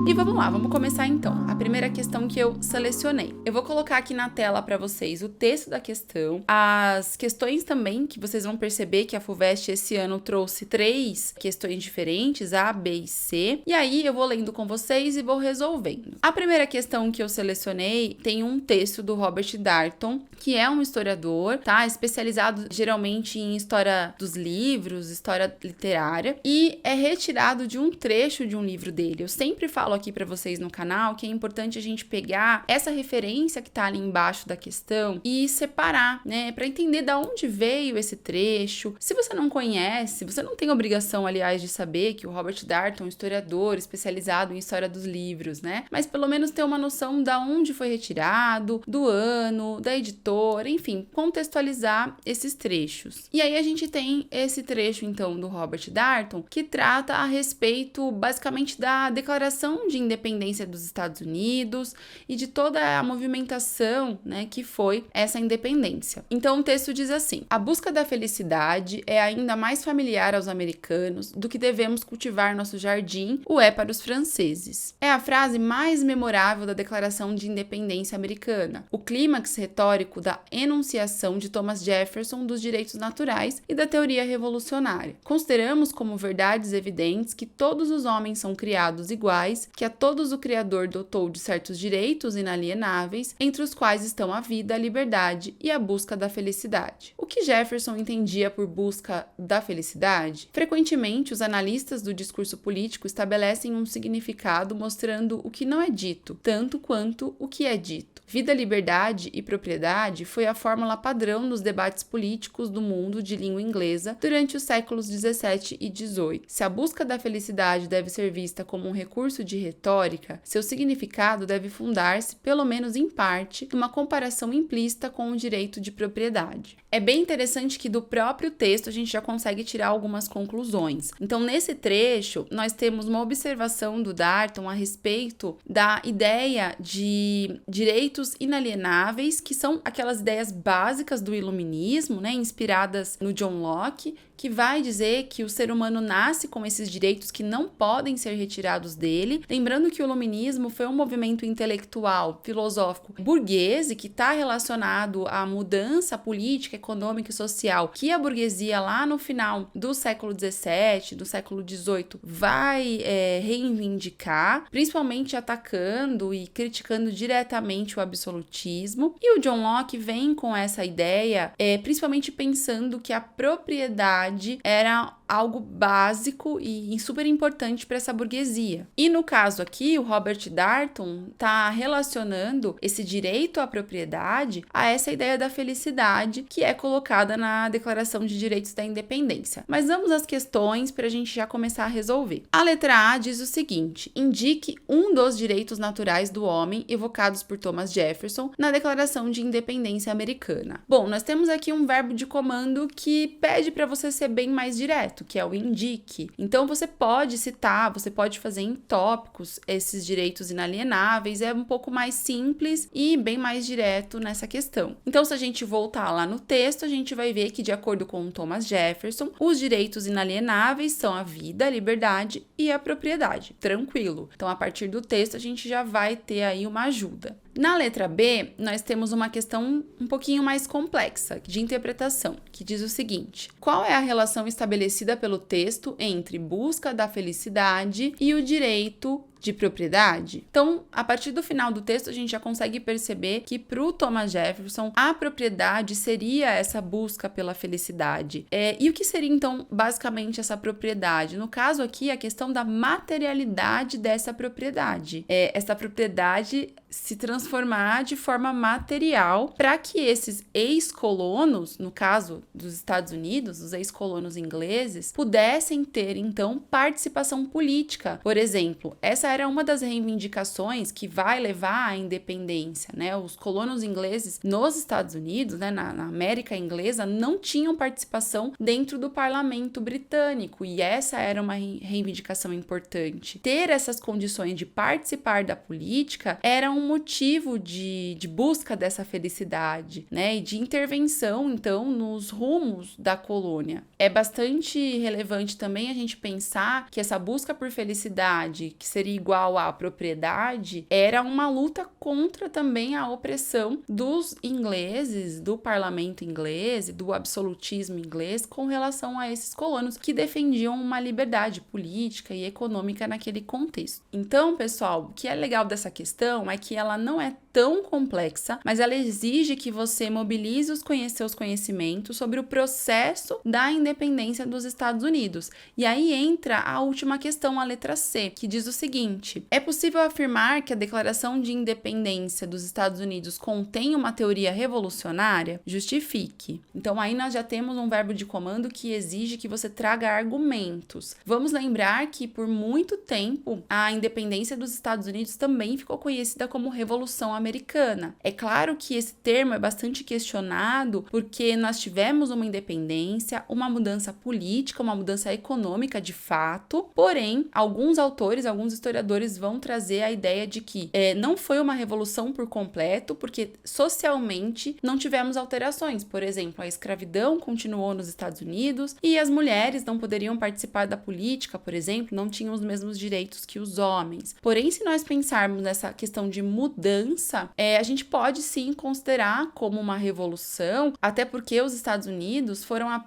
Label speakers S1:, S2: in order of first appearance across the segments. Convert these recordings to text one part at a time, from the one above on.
S1: E vamos lá, vamos começar então. A primeira questão que eu selecionei. Eu vou colocar aqui na tela para vocês o texto da questão, as questões também, que vocês vão perceber que a FUVEST esse ano trouxe 3 questões diferentes, A, B e C. E aí eu vou lendo com vocês e vou resolvendo. A primeira questão que eu selecionei tem um texto do Robert Darnton, que é um historiador, tá? Especializado geralmente em história dos livros, história literária, e é retirado de um trecho de um livro dele. Eu sempre falo aqui para vocês no canal que é importante a gente pegar essa referência que tá ali embaixo da questão e separar, né, para entender de onde veio esse trecho. Se você não conhece, você não tem obrigação, aliás, de saber que o Robert Darnton é um historiador especializado em história dos livros, né? Mas pelo menos ter uma noção de onde foi retirado, do ano, da editora, enfim, contextualizar esses trechos. E aí a gente tem esse trecho, então, do Robert Darnton, que trata a respeito, basicamente, da Declaração de Independência dos Estados Unidos e de toda a movimentação, né, que foi essa independência. Então o texto diz assim: a busca da felicidade é ainda mais familiar aos americanos do que devemos cultivar nosso jardim o é para os franceses. É a frase mais memorável da Declaração de Independência americana, o clímax retórico da enunciação de Thomas Jefferson dos direitos naturais e da teoria revolucionária. Consideramos como verdades evidentes que todos os homens são criados iguais, que a todos o Criador dotou de certos direitos inalienáveis, entre os quais estão a vida, a liberdade e a busca da felicidade. O que Jefferson entendia por busca da felicidade? Frequentemente, os analistas do discurso político estabelecem um significado mostrando o que não é dito, tanto quanto o que é dito. Vida, liberdade e propriedade foi a fórmula padrão nos debates políticos do mundo de língua inglesa durante os séculos 17 e 18. Se a busca da felicidade deve ser vista como um recurso de retórica, seu significado deve fundar-se, pelo menos em parte, numa comparação implícita com o direito de propriedade. É bem interessante que do próprio texto a gente já consegue tirar algumas conclusões. Então, nesse trecho, nós temos uma observação do Darnton a respeito da ideia de direitos inalienáveis, que são aquelas ideias básicas do iluminismo, né, inspiradas no John Locke, que vai dizer que o ser humano nasce com esses direitos que não podem ser retirados dele. Lembrando que o iluminismo foi um movimento intelectual, filosófico, burguês e que está relacionado à mudança política, econômica e social que a burguesia lá no final do século XVII, do século XVIII, vai reivindicar, principalmente atacando e criticando diretamente o absolutismo. E o John Locke vem com essa ideia, principalmente pensando que a propriedade era algo básico e super importante para essa burguesia. E no caso aqui, o Robert Darnton está relacionando esse direito à propriedade a essa ideia da felicidade que é colocada na Declaração de Direitos da Independência. Mas vamos às questões para a gente já começar a resolver. A letra A diz o seguinte: indique um dos direitos naturais do homem evocados por Thomas Jefferson na Declaração de Independência Americana. Bom, nós temos aqui um verbo de comando que pede para você ser bem mais direto, que é o indique. Então você pode citar, você pode fazer em tópicos esses direitos inalienáveis, é um pouco mais simples e bem mais direto nessa questão. Então, se a gente voltar lá no texto, a gente vai ver que, de acordo com Thomas Jefferson, os direitos inalienáveis são a vida, a liberdade e a propriedade. Tranquilo. Então, a partir do texto, a gente já vai ter aí uma ajuda. Na letra B, nós temos uma questão um pouquinho mais complexa de interpretação, que diz o seguinte: qual é a relação estabelecida pelo texto entre busca da felicidade e o direito de propriedade? Então, a partir do final do texto, a gente já consegue perceber que para o Thomas Jefferson, a propriedade seria essa busca pela felicidade. E o que seria, então, basicamente essa propriedade? No caso aqui, a questão da materialidade dessa propriedade. Essa propriedade se transformar de forma material para que esses ex-colonos, no caso dos Estados Unidos, os ex-colonos ingleses, pudessem ter, então, participação política. Por exemplo, essa era uma das reivindicações que vai levar à independência, né? Os colonos ingleses nos Estados Unidos, né, na América inglesa, não tinham participação dentro do parlamento britânico, e essa era uma reivindicação importante. Ter essas condições de participar da política era um motivo de busca dessa felicidade, né, e de intervenção, então, nos rumos da colônia. É bastante relevante também a gente pensar que essa busca por felicidade, que seria igual à propriedade, era uma luta contra também a opressão dos ingleses, do parlamento inglês e do absolutismo inglês com relação a esses colonos que defendiam uma liberdade política e econômica naquele contexto. Então, pessoal, o que é legal dessa questão é que ela não é tão complexa, mas ela exige que você mobilize os seus conhecimentos sobre o processo da independência dos Estados Unidos. E aí entra a última questão, a letra C, que diz o seguinte: é possível afirmar que a Declaração de Independência dos Estados Unidos contém uma teoria revolucionária? Justifique. Então aí nós já temos um verbo de comando que exige que você traga argumentos. Vamos lembrar que por muito tempo a independência dos Estados Unidos também ficou conhecida como Revolução Americana. É claro que esse termo é bastante questionado porque nós tivemos uma independência, uma mudança política, uma mudança econômica de fato, porém, alguns autores, alguns historiadores vão trazer a ideia de que não foi uma revolução por completo, porque socialmente não tivemos alterações. Por exemplo, a escravidão continuou nos Estados Unidos e as mulheres não poderiam participar da política, por exemplo, não tinham os mesmos direitos que os homens. Porém, se nós pensarmos nessa questão de mudança, a gente pode sim considerar como uma revolução, até porque os Estados Unidos foram a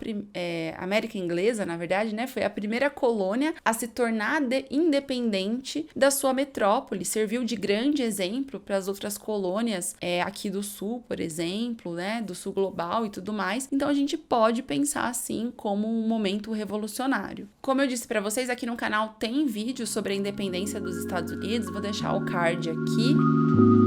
S1: América inglesa, na verdade, né, foi a primeira colônia a se tornar independente da sua metrópole, serviu de grande exemplo para as outras colônias aqui do sul, por exemplo, né, do sul global e tudo mais. Então a gente pode pensar assim como um momento revolucionário. Como eu disse para vocês, aqui no canal tem vídeo sobre a independência dos Estados Unidos, vou deixar o card aqui.